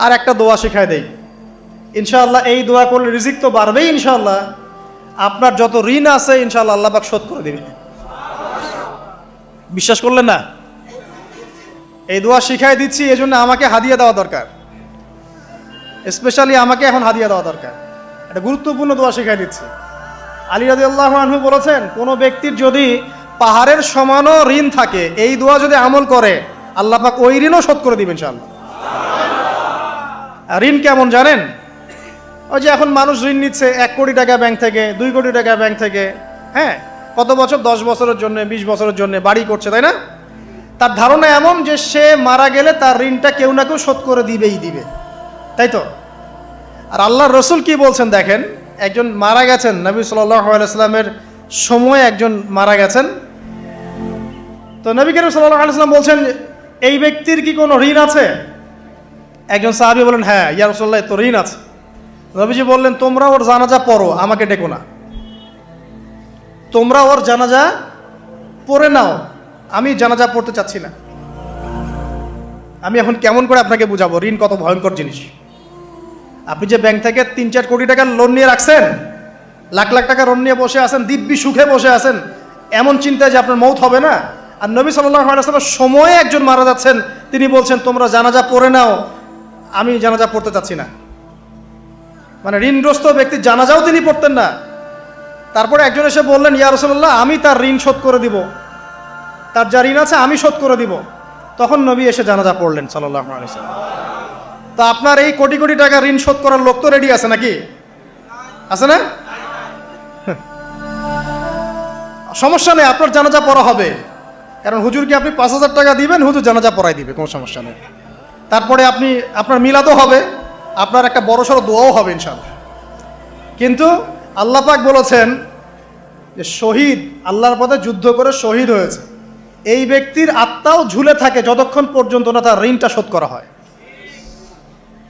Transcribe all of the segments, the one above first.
আর একটা দোয়া শিখাই দেই, ইনশাআল্লাহ এই দোয়া করলে রিজিক তো বাড়বেই ইনশাআল্লাহ, আপনার যত ঋণ আছে ইনশাআল্লাহ আল্লাহ পাক শোধ করে দিবে। বিশ্বাস করলেন না? এই দোয়া শিখাই দিচ্ছি, এজন্য আমাকে হাদিয়া দেওয়া দরকার, স্পেশালি আমাকে এখন হাদিয়া দেওয়া দরকার। একটা গুরুত্বপূর্ণ দোয়া শিখাই দিচ্ছি। আলী রাদিয়াল্লাহু আনহু বলেছেন, কোনো ব্যক্তির যদি পাহাড়ের সমানও ঋণ থাকে, এই দোয়া যদি আমল করে আল্লাহ পাক ওই ঋণও শোধ করে দিবেন ইনশাআল্লাহ। ঋণ কেমন জানেন? ওই যে এখন মানুষ ঋণ নিচ্ছে 1 কোটি টাকা ব্যাংক থেকে, 2 কোটি টাকা ব্যাংক থেকে, হ্যাঁ, কত বছর, 10 বছরের জন্য, 20 বছরের জন্য বাড়ি করছে, তাই না? তার ধারণা এমন যে সে মারা গেলে তার ঋণটা কেউ না কেউ শোধ করে দিবেই দিবে, তাই তো? আর আল্লাহর রসুল কি বলছেন দেখেন, একজন মারা গেছেন, নবী সাল্লাল্লাহু আলাইহি ওয়াসাল্লামের সময় একজন মারা গেছেন। তো নবী করিম সাল্লাল্লাহু আলাইহি ওয়াসাল্লাম বলছেন, এই ব্যক্তির কি কোনো ঋণ আছে? একজন সাহাবী বলেন, হ্যাঁ ইয়া রাসূলুল্লাহ, তো ঋণ আছে। নবীজি বললেন, তোমরা ওর জানাজা পড়ো, আমাকে ডেকো না। তোমরা ওর জানাজা পড়ে নাও, আমি জানাজা পড়তে চাচ্ছি না। আমি এখন কেমন করে আপনাকে বুঝাবো ঋণ কত ভয়ঙ্কর জিনিস। আপনি যে ব্যাংক থেকে 3-4 কোটি টাকার লোন নিয়ে রাখছেন, লাখ লাখ টাকা লোন নিয়ে বসে আছেন, দিব্যি সুখে বসে আছেন, এমন চিন্তায় যে আপনার মৌত হবে না। আর নবী সাল্লাল্লাহু আলাইহি ওয়াসাল্লামের সময়ে একজন মারা যাচ্ছেন, তিনি বলছেন তোমরা জানাজা পড়ে নাও, আমি জানাজা পড়তে চাচ্ছি না। মানে ঋণগ্রস্ত ব্যক্তির জানাজাও তিনি পড়তেন না। তারপরে একজন এসে বললেন, ইয়া রাসূলুল্লাহ, আমি তার ঋণ শোধ করে দিব, তার যা ঋণ আছে আমি শোধ করে দিব। তখন নবী এসে জানাজা পড়লেন সাল্লাল্লাহু আলাইহি ওয়াসাল্লাম। তা আপনার এই কোটি কোটি টাকা ঋণ শোধ করার লোক তো রেডি আছে নাকি? আছে না? সমস্যা নেই, আপনার জানাজা পড়া হবে। কারণ হুজুরকে আপনি 5,000 টাকা দিবেন, হুজুর জানাজা পড়াই দিবে, কোনো সমস্যা নেই। তারপরে আপনার মিলাদও হবে, আপনার একটা বড়সড় দোয়াও হবে ইনশাআল্লাহ। কিন্তু আল্লাহ পাক বলেছেন যে শহীদ, আল্লাহর পথে যুদ্ধ করে শহীদ হয়েছে, এই ব্যক্তির আত্মাও ঝুলে থাকে যতক্ষণ পর্যন্ত না তার ঋণটা শোধ করা হয়।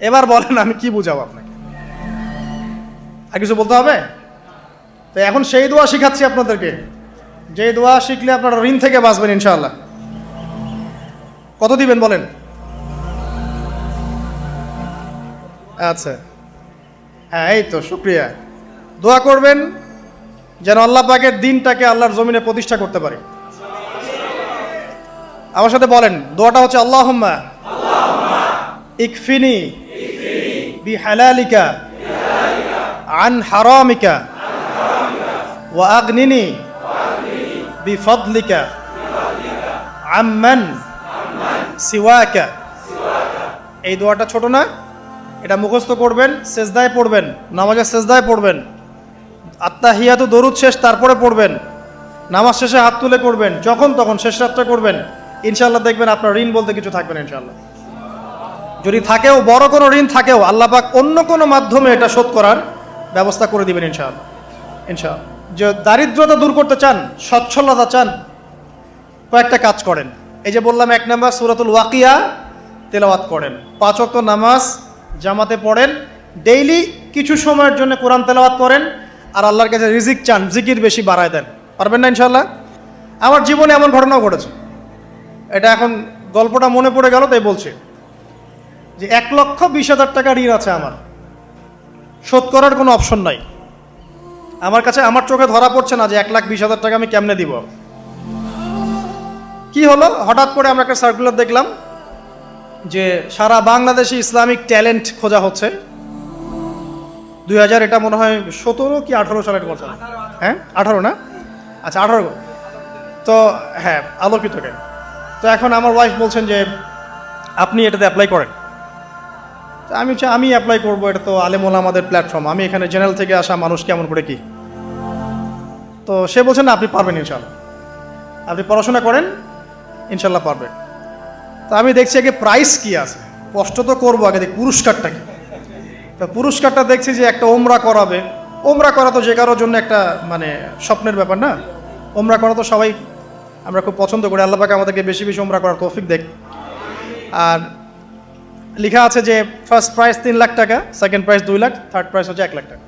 এবার বলেন আমি কি বুঝাবো আপনাকে? আর কিছু বলতে হবে? তো এখন সেই দোয়া শিখাচ্ছি আপনাদেরকে, যে দোয়া শিখলে আপনারা ঋণ থেকে বাঁচবেন ইনশাআল্লাহ। কত দিবেন বলেন? আচ্ছা, হ্যাঁ, এই তো, শুকরিয়া। দোয়া করবেন যেন আল্লাহ পাকের দিনটাকে আল্লাহর জমিনে প্রতিষ্ঠা করতে পারে। আমার সাথে বলেন, দোয়াটা হচ্ছে আল্লাহুম্মা ইকফিনি বিহালালিকা আন হারামিকা ওয়া আগনিনি বিফদলিকা আম্মান সিওয়াকা। এই দোয়াটা ছোট না, এটা মুখস্থ করবেন, সেজদায় পড়বেন, নামাজের সেজদায় পড়বেন, আত্তাহিয়াতু দরুদ শেষ তারপরে পড়বেন, নামাজ শেষে হাত তুলে করবেন, যখন তখন শেষ রাতটা করবেন। ইনশাআল্লাহ দেখবেন আপনার ঋণ বলতে কিছু থাকবে না ইনশাআল্লাহ। যদি থাকেও, বড় কোনো ঋণ থাকেও, আল্লাহ পাক অন্য কোনো মাধ্যমে এটা শোধ করার ব্যবস্থা করে দিবেন ইনশাআল্লাহ। ইনশাআল্লাহ। যে দারিদ্রতা দূর করতে চান, সচ্ছলতা চান, কয়েকটা কাজ করেন। এই যে বললাম, 1 নাম্বার সূরাতুল ওয়াকিয়া তেলাওয়াত করেন, 5 ওয়াক্ত নামাজ জামাতে পড়েন, ডেইলি কিছু সময়ের জন্য কোরআন তেলাওয়াত করেন, আর আল্লাহর কাছে রিজিক চান, জিকির বেশি বাড়ায় দেন। পারবেন না ইনশাআল্লাহ? আমার জীবনে এমন ঘটনাও ঘটেছে, এটা এখন গল্পটা মনে পড়ে গেল তাই বলছি, যে 1,20,000 টাকা ঋণ আছে আমার, শোধ করার কোনো অপশন নাই। আমার কাছে, আমার চোখে ধরা পড়ছে না যে 1,20,000 টাকা আমি কেমনে দিব। কি হলো, হঠাৎ করে আমরা একটা সার্কুলার দেখলাম যে সারা বাংলাদেশে ইসলামিক ট্যালেন্ট খোঁজা হচ্ছে। 2000, এটা মনে হয় 17 কি 18 সালের কথা, হ্যাঁ 18 না, আচ্ছা 18। তো হ্যাঁ, আলোকিতকে। তো এখন আমার ওয়াইফ বলছেন যে আপনি এটাতে অ্যাপ্লাই করেন। তো আমি অ্যাপ্লাই করবো, এটা তো আলেম ওলামাদের প্ল্যাটফর্ম, আমি এখানে জেনারেল থেকে আসা মানুষ কেমন করে কি। তো সে বলছেন না, আপনি পারবেন ইনশাআল্লাহ, আপনি পড়াশোনা করেন, ইনশাআল্লাহ পারবেন। তো আমি দেখছি আগে প্রাইস কি আছে, কষ্ট তো করবো, আগে দেখি পুরস্কারটা কি। তো পুরস্কারটা দেখছি যে একটা ওমরা করাবে। ওমরা করা তো যে কারোর জন্য একটা মানে স্বপ্নের ব্যাপার না, ওমরা করা তো সবাই আমরা খুব পছন্দ করি। আল্লাহ পাক আমাদেরকে বেশি বেশি ওমরা করার তৌফিক দেখ। আর লেখা আছে যে ফার্স্ট প্রাইজ 3 লাখ টাকা, second prize 2 lakh, third prize হচ্ছে 1 লাখ টাকা।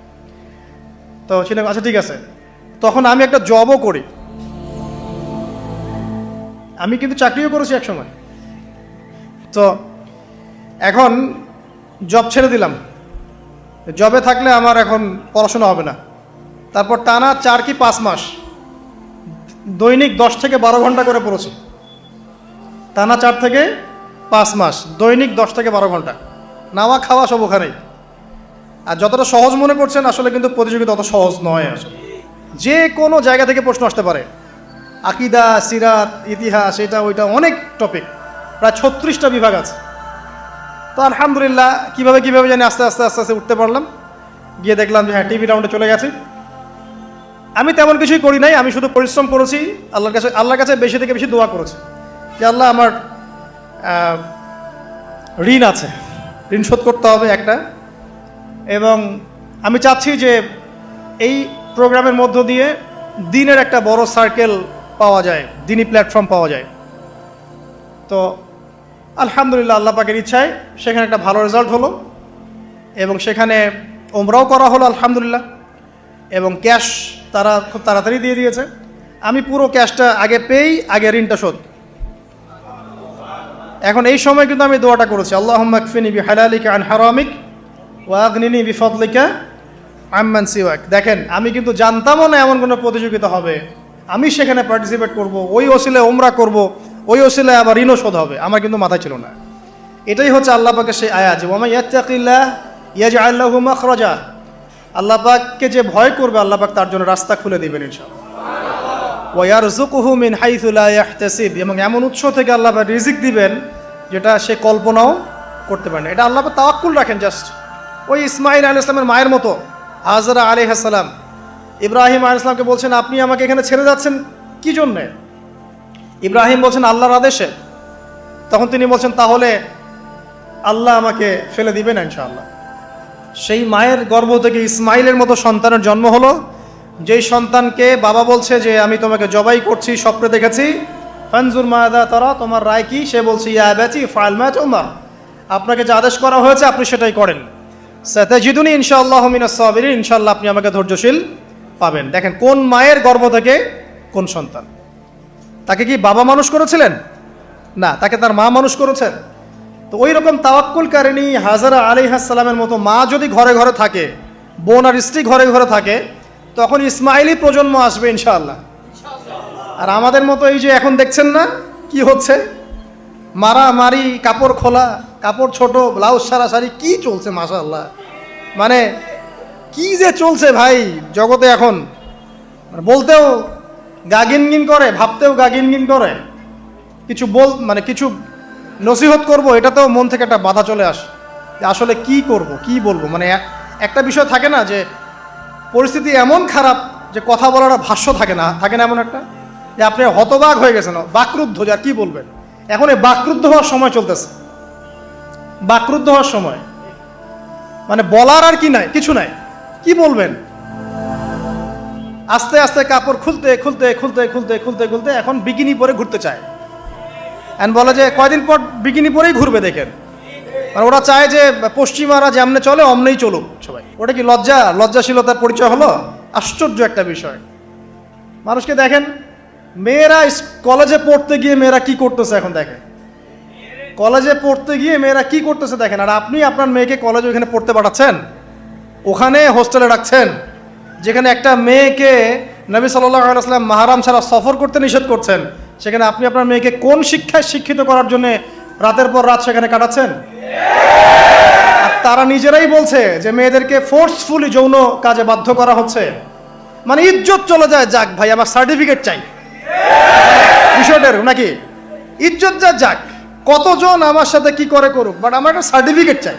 তো সেটা আচ্ছা ঠিক আছে। তখন আমি একটা জবও করি, আমি কিন্তু চাকরিও করেছি এক সময়। তো এখন জব ছেড়ে দিলাম, জবে থাকলে আমার এখন পড়াশোনা হবে না। তারপর টানা 4 কি 5 মাস দৈনিক 10 থেকে 12 ঘন্টা করে পড়েছি। টানা 4 থেকে 5 মাস দৈনিক 10 থেকে 12 ঘন্টা, নাওয়া খাওয়া সব ওখানেই। আর যতটা সহজ মনে করছেন আসলে কিন্তু প্রতিযোগিতা অত সহজ নয়। আসলে যে কোনো জায়গা থেকে প্রশ্ন আসতে পারে, আকিদা, সিরাত, ইতিহাস, এটা ওইটা অনেক টপিক, প্রায় 36টা বিভাগ আছে। তো আলহামদুলিল্লাহ কীভাবে জানি আস্তে আস্তে উঠতে পারলাম। গিয়ে দেখলাম যে হ্যাঁ, টিভি রাউন্ডে চলে গেছি। আমি তেমন কিছুই করি নাই, আমি শুধু পরিশ্রম করেছি, আল্লাহর কাছে বেশি থেকে বেশি দোয়া করেছি যে আল্লাহ আমার ঋণ আছে, ঋণ শোধ করতে হবে একটা। এবং আমি চাচ্ছি যে এই প্রোগ্রামের মধ্য দিয়ে দিনের একটা বড় সার্কেল পাওয়া যায়, দিনী প্ল্যাটফর্ম পাওয়া যায়। তো আলহামদুলিল্লাহ আল্লাহ পাকের ইচ্ছায় সেখানে একটা ভালো রেজাল্ট হলো এবং সেখানে ওমরাও করা হলো আলহামদুলিল্লাহ। এবং ক্যাশ তারা খুব তাড়াতাড়ি দিয়ে দিয়েছে। আমি পুরো ক্যাশটা আগে পেয়েই আগে ঋণটা শোধ। এখন এই সময় কিন্তু আমি দোয়াটা করেছি, আল্লাহুম্মা কফিনি বিহালালিকা আন হারামিক ওয়া আগনিনি বিফদলিকা আম্মান সিওয়াক। দেখেন, আমি কিন্তু জানতামও না এমন কোনো প্রতিযোগিতা হবে, আমি সেখানে পার্টিসিপেট করব, ওই ওসিলায় ওমরা করব, ওই ওসিলায় আবার ঋণও শোধ হবে, আমার কিন্তু মাথায় ছিল না। এটাই হচ্ছে আল্লাহ পাকের সেই আয়াত, ওয়া মান ইয়াত্তাকিল্লাহ ইয়াজআল লাহু মাখরাজা। আল্লাহ পাককে যে ভয় করবে আল্লাহ পাক তার জন্য রাস্তা খুলে দিবেন ইনশাআল্লাহ। ওয়া ইয়ারযুকুহু মিন হাইসু লা ইয়াহতাসিব, এবং এমন উৎস থেকে আল্লাহ পাক রিজিক দিবেন যেটা সে কল্পনাও করতে পারে না। এটা আল্লাহ পাক তাওয়াক্কুল রাখেন। জাস্ট ওই ইসমাঈল আলাইহিস সালামের মায়ের মতো হাজরা আলাইহিস সালাম ইব্রাহিম আলাইহিস সালামকে বলছেন, আপনি আমাকে এখানে ছেড়ে যাচ্ছেন কি জন্যে? ইব্রাহিম বলছেন আল্লাহর আদেশে। তখন তিনি বলছেন তাহলে আল্লাহ আমাকে ফেলে দিবেন ইনশাআল্লাহ। সেই মায়ের গর্ভ থেকে ইসমাইলের মতো সন্তানের জন্ম হলো, যেই সন্তানকে বাবা বলছে যে আমি তোমাকে জবাই করছি, স্বপ্নে দেখেছি, ফানজুর মাদা তারা, তোমার রায় কি? সে বলছে ইয়া আবাতি ফাআল মা তুমার, আপনাকে যে আদেশ করা হয়েছে আপনি সেটাই করেন। সাতাজিদুনি ইনশাআল্লাহু মিনাস সাবিরিন, ইনশাআল্লাহ আপনি আমাকে ধৈর্যশীল পাবেন। দেখেন কোন মায়ের গর্ভ থেকে কোন সন্তান। তাকে কি বাবা মানুষ করেছিলেন? না, তাকে তার মা মানুষ করেছেন। তো ওই রকম তাওয়াক্কুলকারিনী হাজরা আলাইহিস সালামের মতো মা যদি ঘরে ঘরে থাকে, বোন আর স্ত্রী ঘরে ঘরে থাকে, তখন ইসমাইলি প্রজন্ম আসবে ইনশাআল্লাহ। আর আমাদের মতো এই যে এখন দেখছেন না কি হচ্ছে, মারামারি, কাপড় খোলা, কাপড় ছোট, ব্লাউজ সারা সারি, কি চলছে মাশাআল্লাহ। মানে কি যে চলছে ভাই জগতে এখন, বলতেও গা গিনগিন করে, ভাবতেও গা গিনগিন করে। কিছু কিছু নসিহত করব, এটাতেও মন থেকে একটা বাধা চলে আসে যে আসলে কি করব, কি বলবো। মানে একটা বিষয় থাকে না যে পরিস্থিতি এমন খারাপ যে কথা বলার ভাষ্য থাকে না এমন একটা, যে আপনি হতবাক হয়ে গেছেন, বাকরুদ্ধ, যা কি বলবেন। এখন এই বাকরুদ্ধ হওয়ার সময় চলতেছে, বাকরুদ্ধ হওয়ার সময়, মানে বলার আর কি নাই, কিছু নাই, কি বলবেন। আস্তে আস্তে কাপড় খুলতে খুলতে খুলতে খুলতে খুলতে খুলতে এখন বিকিনি পরে ঘুরতে চায়। এন্ড বলে যে কয়দিন পর বিকিনি পরেই ঘুরবে। দেখেন, মানে ওরা চায় যে পশ্চিমারা যেমনে চলে অমনেই চলুক সবাই। ওটা কি লজ্জাশীলতার পরিচয় হলো? আশ্চর্য একটা বিষয়। মানুষকে দেখেন, মেয়েরা কলেজে পড়তে গিয়ে মেয়েরা কি করতেছে এখন দেখেন, কলেজে পড়তে গিয়ে মেয়েরা কি করতেছে দেখেন। আর আপনি আপনার মেয়েকে কলেজে ওখানে পড়তে পাঠাচ্ছেন, ওখানে হোস্টেলে রাখছেন, যেখানে একটা মেয়েকে নবী সাল্লাল্লাহু আলাইহি ওয়াসাল্লাম মাহরাম ছাড়া সফর করতে নিষেধ করছেন, সেখানে আপনি আপনার মেয়েকে কোন শিক্ষায় শিক্ষিত করার জন্য রাতের পর রাত সেখানে কাটাচ্ছেন? আর তারা নিজেরাই বলছে যে মেয়েদেরকে ফোর্সফুলি যৌন কাজে বাধ্য করা হচ্ছে। মানে ইজ্জত চলে যায়। যাক ভাই, আমার সার্টিফিকেট চাই, বিষয়টার নাকি ইজ্জত যাক, কতজন আমার সাথে কি করে করুক, বাট আমার একটা সার্টিফিকেট চাই,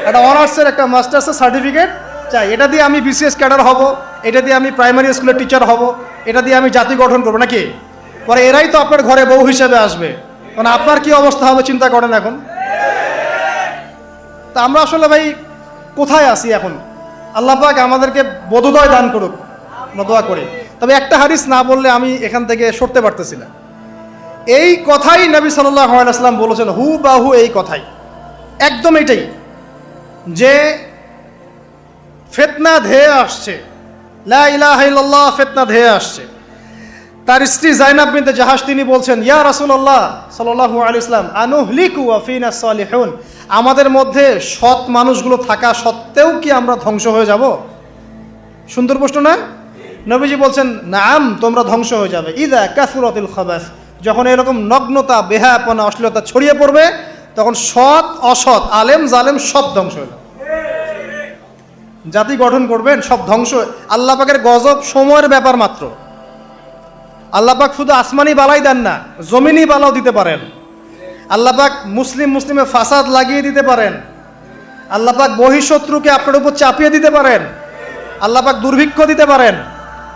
একটা অনার্সের, একটা মাস্টার্সের সার্টিফিকেট চাই। এটা দিয়ে আমি বিসিএস ক্যাডার হব, এটা দিয়ে আমি প্রাইমারি স্কুলের টিচার হব, এটা দিয়ে আমি জাতি গঠন করবো নাকি। পরে এরাই তো আপনার ঘরে বউ হিসেবে আসবে, মানে আপনার কি অবস্থা হবে চিন্তা করেন এখন। তা আমরা আসলে ভাই কোথায় আছি এখন? আল্লাহ পাক আমাদেরকে বোধোদয় দান করুক, দোয়া করি। তবে একটা হাদিস না বললে আমি এখান থেকে সরতে পারতেছি না। এই কথাই নবী সাল্লাল্লাহু আলাইহি ওয়াসাল্লাম বলেছেন, হুবাহু এই কথাই, একদম এটাই, যে ফিতনা ধেয়ে আসছে, লা ইলাহা ইল্লাল্লাহ, ফিতনা ধেয়ে আসছে। তার স্ত্রী জাইনাব বিনতে জাহাশ তিনি বলছেন, ইয়া রাসূলুল্লাহ সাল্লাল্লাহু আলাইহি ওয়াসাল্লাম, আনুহলিকু ওয়া ফিনা সালিহুন, আমাদের মধ্যে সৎ মানুষগুলো থাকা সত্ত্বেও কি আমরা ধ্বংস হয়ে যাব? সুন্দর প্রশ্ন না? নবীজি বলছেন নাম, তোমরা ধ্বংস হয়ে যাবে। ইদা কাসুরাতিল খাবাস, যখন এরকম নগ্নতা, বেহায়াপনা, অশ্লীলতা ছড়িয়ে পড়বে, তখন সৎ অসৎ, আলেম জালেম সব ধ্বংস হয়ে যাবে। জাতি গঠন করবেন, সব ধ্বংস। আল্লাহ পাকের গজব সময়ের ব্যাপার মাত্র। আল্লাহ পাক শুধু আসমানি বালাই দেন না, জমিনি বালাও দিতে পারেন। আল্লাহ পাক মুসলিমে ফাসাদ লাগিয়ে দিতে পারেন। আল্লাহ পাক বহিঃশত্রুকে আপনার উপর চাপিয়ে দিতে পারেন। আল্লাহ পাক দুর্ভিক্ষ দিতে পারেন।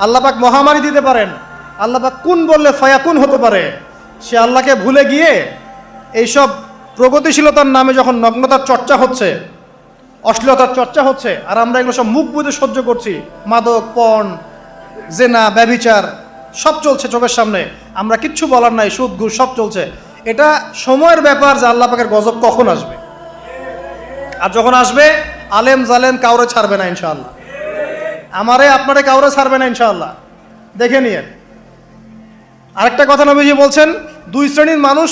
আল্লাহ পাক মহামারী দিতে পারেন। আল্লাহ পাক কুন বললে ফায়াকুন হতে পারে। সে আল্লাহকে ভুলে গিয়ে এইসব প্রগতিশীলতার নামে যখন নগ্নতার চর্চা হচ্ছে, অশ্লীলতার চর্চা হচ্ছে, আর আমরা এগুলো সব মুখ বুঝে সহ্য করছি, মাদক, পর্ন, জেনা, ব্যভিচার সব চলছে চোখের সামনে, আমরা কিচ্ছু বলার নাই, সুদ ঘুষ সব চলছে। এটা সময়ের ব্যাপার যে আল্লাহ পাকের গজব কখন আসবে। আর যখন আসবে, আলেম জালেম কাউরে ছাড়বে না ইনশাআল্লাহ। আমারে আপনারে কাউরে ছাড়বে না ইনশাআল্লাহ, দেখে নিয়ে। আরেকটা কথা নবীজি বলছেন, দুই শ্রেণীর মানুষ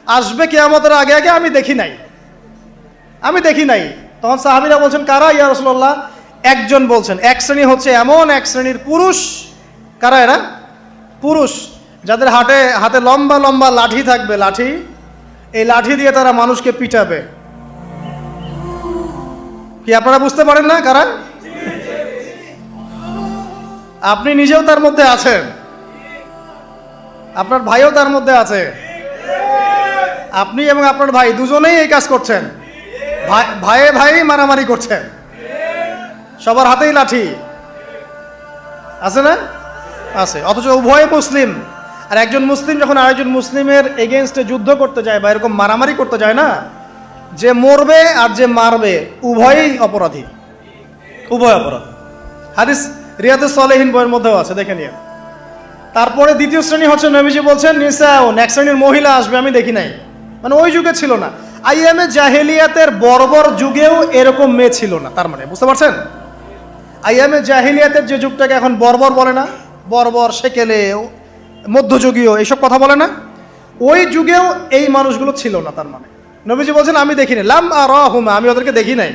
আসবে কিয়ামতের আগে আগে, আমি দেখি নাই। তখন সাহাবীরা বলছেন, কারা ইয়া রাসূলুল্লাহ? একজন বলছেন, এক শ্রেণী হচ্ছে এমন এক শ্রেণীর পুরুষ। কারা এরা? পুরুষ যাদের হাতে লম্বা লম্বা লাঠি থাকবে, লাঠি, এই লাঠি দিয়ে তারা মানুষকে পিটাবে। কি আপনারা বুঝতে পারেন না কারা? আপনি নিজেও তার মধ্যে আছেন, আপনার ভাইও তার মধ্যে আছে। আপনি এবং আপনার ভাই দুজনেই এই কাজ করছেন, ভাইয়ে ভাই মারামারি করছেন, সবার হাতেই লাঠি আছে না? আছে। অথচ উভয় মুসলিম। আর একজন মুসলিম যখন আরেকজন মুসলিমের এগেনস্টে যুদ্ধ করতে যায় বা এরকম মারামারি করতে যায় না, যে মরবে আর যে মারবে উভয়ই অপরাধী, উভয় অপরাধী। হাদিস রিয়াদুস সালেহিন বইয়ের মধ্যেও আছে, দেখে নিয়ে। তারপরে দ্বিতীয় শ্রেণী হচ্ছে, নবীজি বলছেন নিসাউন, এক শ্রেণীর মহিলা আসবে, আমি দেখি নাই। মানে ওই যুগে ছিল না, আইয়ামে জাহেলিয়াতের বর্বর যুগেও এরকম মেয়ে ছিল না। তার মানে বুঝতে পারছেন, আইয়ামে জাহেলিয়াতের যে যুগটাকে এখন বর্বর বলে না, বর্বর, সেকেলে, মধ্যযুগীয় এইসব কথা বলে না, ওই যুগেও এই মানুষগুলো ছিল না। তার মানে নবীজি বলছেন আমি দেখিনি, লাম আরাহুমা, আমি ওদেরকে দেখি নাই।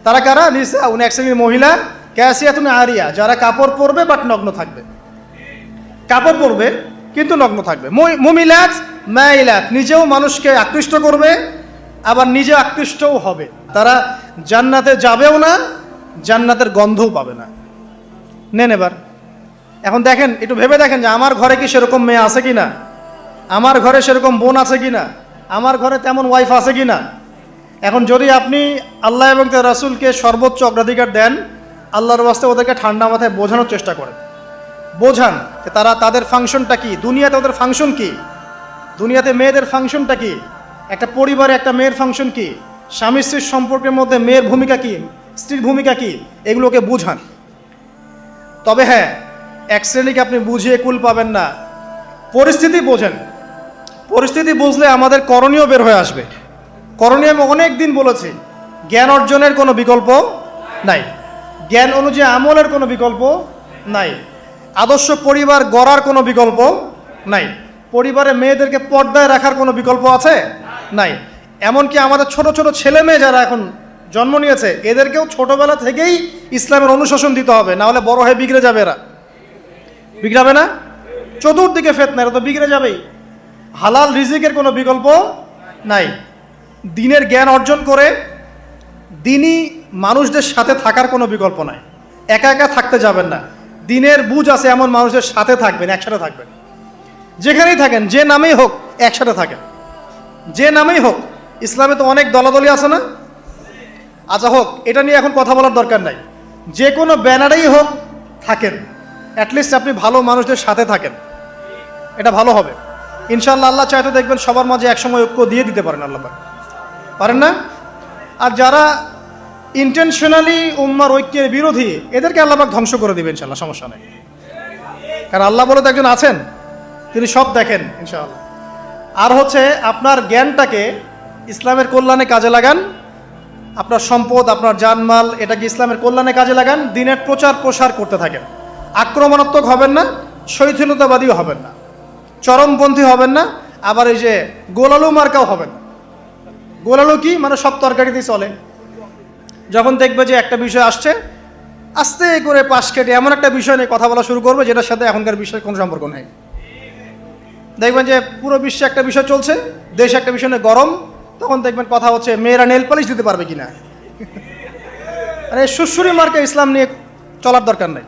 তারা কারা? নিসাউন, এক শ্রেণীর মহিলা, কাসিয়াতুন আরিয়া, যারা কাপড় পরবে বাট নগ্ন থাকবে, কাপড় পরবে কিন্তু নগ্ন থাকবে। মুমিলাত মাইলাত, নিজেও মানুষকে আকৃষ্ট করবে আবার নিজে আকৃষ্টও হবে। তারা জান্নাতে যাবেও না, জান্নাতের গন্ধও পাবে না। নেন এবার এখন দেখেন, একটু ভেবে দেখেন যে আমার ঘরে কি সেরকম মেয়ে আছে কি না, আমার ঘরে সেরকম বোন আছে কি না, আমার ঘরে তেমন ওয়াইফ আছে কি না। এখন যদি আপনি আল্লাহ এবং তার রাসূলকে সর্বোচ্চ অগ্রাধিকার দেন, আল্লাহর ওয়াস্তে ওদেরকে ঠান্ডা মাথায় বোঝানোর চেষ্টা করেন, বোঝান যে তাদের ফাংশনটা কি, দুনিয়াতে ওদের ফাংশন কি, দুনিয়াতে মেয়েদের ফাংশনটা কি, একটা পরিবারে একটা মেয়ের ফাংশন কি, স্বামী স্ত্রীর সম্পর্কের মধ্যে মেয়ের ভূমিকা কি, স্ত্রীর ভূমিকা কি, এগুলোকে বুঝান। তবে হ্যাঁ, এক শ্রেণীকে আপনি বুঝিয়ে কুল পাবেন না, পরিস্থিতি বোঝেন। পরিস্থিতি বুঝলে আমাদের করণীয় বের হয়ে আসবে। করণীয় আমি অনেক দিন বলেছি, জ্ঞান অর্জনের কোনো বিকল্প নাই, জ্ঞান অনুযায়ী আমলের কোনো বিকল্প নাই, আদর্শ পরিবার গড়ার কোনো বিকল্প নাই, পরিবারে মেয়েদেরকে পর্দায় রাখার কোনো বিকল্প আছে? নাই। এমনকি আমাদের ছোট ছোট ছেলে মেয়ে যারা এখন জন্ম নিয়েছে, এদেরকেও ছোটবেলা থেকেই ইসলামের অনুশাসন দিতে হবে, না হলে বড় হয়ে বিগড়ে যাবে। এরা বিগড়াবে না? চতুর্দিকে ফিতনা, এরা তো বিগড়ে যাবেই। হালাল রিজিকের কোনো বিকল্প নাই। দ্বীনের জ্ঞান অর্জন করে দ্বীনী মানুষদের সাথে থাকার কোনো বিকল্প নাই। একা একা থাকতে যাবেন না, দ্বীনের বুঝ আছে এমন মানুষদের সাথে থাকবেন, একসাথে থাকবেন। যেখানেই থাকেন, যে নামেই হোক, একসাথে থাকেন, যে নামেই হোক। ইসলামে তো অনেক দলাদলি আছে না? আচ্ছা হোক, এটা নিয়ে এখন কথা বলার দরকার নাই। যে কোনো ব্যানারেই হোক থাকেন, অ্যাটলিস্ট আপনি ভালো মানুষদের সাথে থাকেন, এটা ভালো হবে ইনশাআল্লাহ। আল্লাহ চাইতে দেখবেন সবার মাঝে একসময় ঐক্য দিয়ে দিতে পারেন, আল্লাহ পারেন না? আর যারা ইন্টেনশনালি উম্মার ঐক্যের বিরোধী, এদেরকে আল্লাহ পাক ধ্বংস করে দিবেন ইনশাআল্লাহ, সমস্যা নেই। কারণ আল্লাহ বলে তো একজন আছেন, তিনি সব দেখেন ইনশাআল্লাহ। আর হচ্ছে আপনার জ্ঞানটাকে ইসলামের কল্যাণে কাজে লাগান, আপনার সম্পদ, আপনার জানমাল, এটাকে ইসলামের কল্যাণে কাজে লাগান, দ্বীনের প্রচার প্রসার করতে থাকেন। আক্রমণাত্মক হবেন না, শৈথিলতাবাদীও হবেন না, চরমপন্থী হবেন না, আবার এই যে গোলালু মার্কাও হবেন না। গোলালো কি মানে সব তরকারিতেই চলে। যখন দেখবে যে একটা বিষয় আসছে, আস্তে করে পাশ কেটে এমন একটা বিষয় নিয়ে কথা বলা শুরু করবে যেটার সাথে এখনকার বিষয়ের কোনো সম্পর্ক নেই। দেখবেন যে পুরো বিশ্বে একটা বিষয় চলছে, দেশে একটা বিষয় নিয়ে গরম, তখন দেখবেন কথা হচ্ছে মেয়েরা নেল পালিশ দিতে পারবে কিনা। আরে সুশ্রী মার্কে ইসলাম নিয়ে চলার দরকার নেই।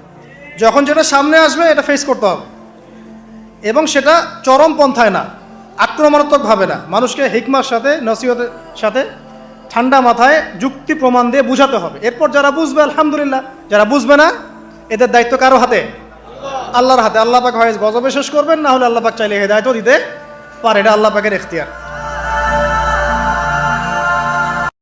যখন যেটা সামনে আসবে এটা ফেস করতে হবে, এবং সেটা চরম পন্থায় না, আক্রমণাত্মকভাবে না, মানুষকে হিকমার সাথে নসিহতের সাথে ঠান্ডা মাথায় যুক্তি প্রমাণ দিয়ে বুঝাতে হবে। এরপর যারা বুঝবে আলহামদুলিল্লাহ, যারা বুঝবে না এদের দায়িত্ব কারো হাতে? আল্লাহর হাতে। আল্লাহ পাক হয় গজবে শেষ করবেন, না হলে আল্লাহ পাক চাইলে হেদায়েতও দিতে পারে, এটা আল্লাহ পাকের ইখতিয়ার।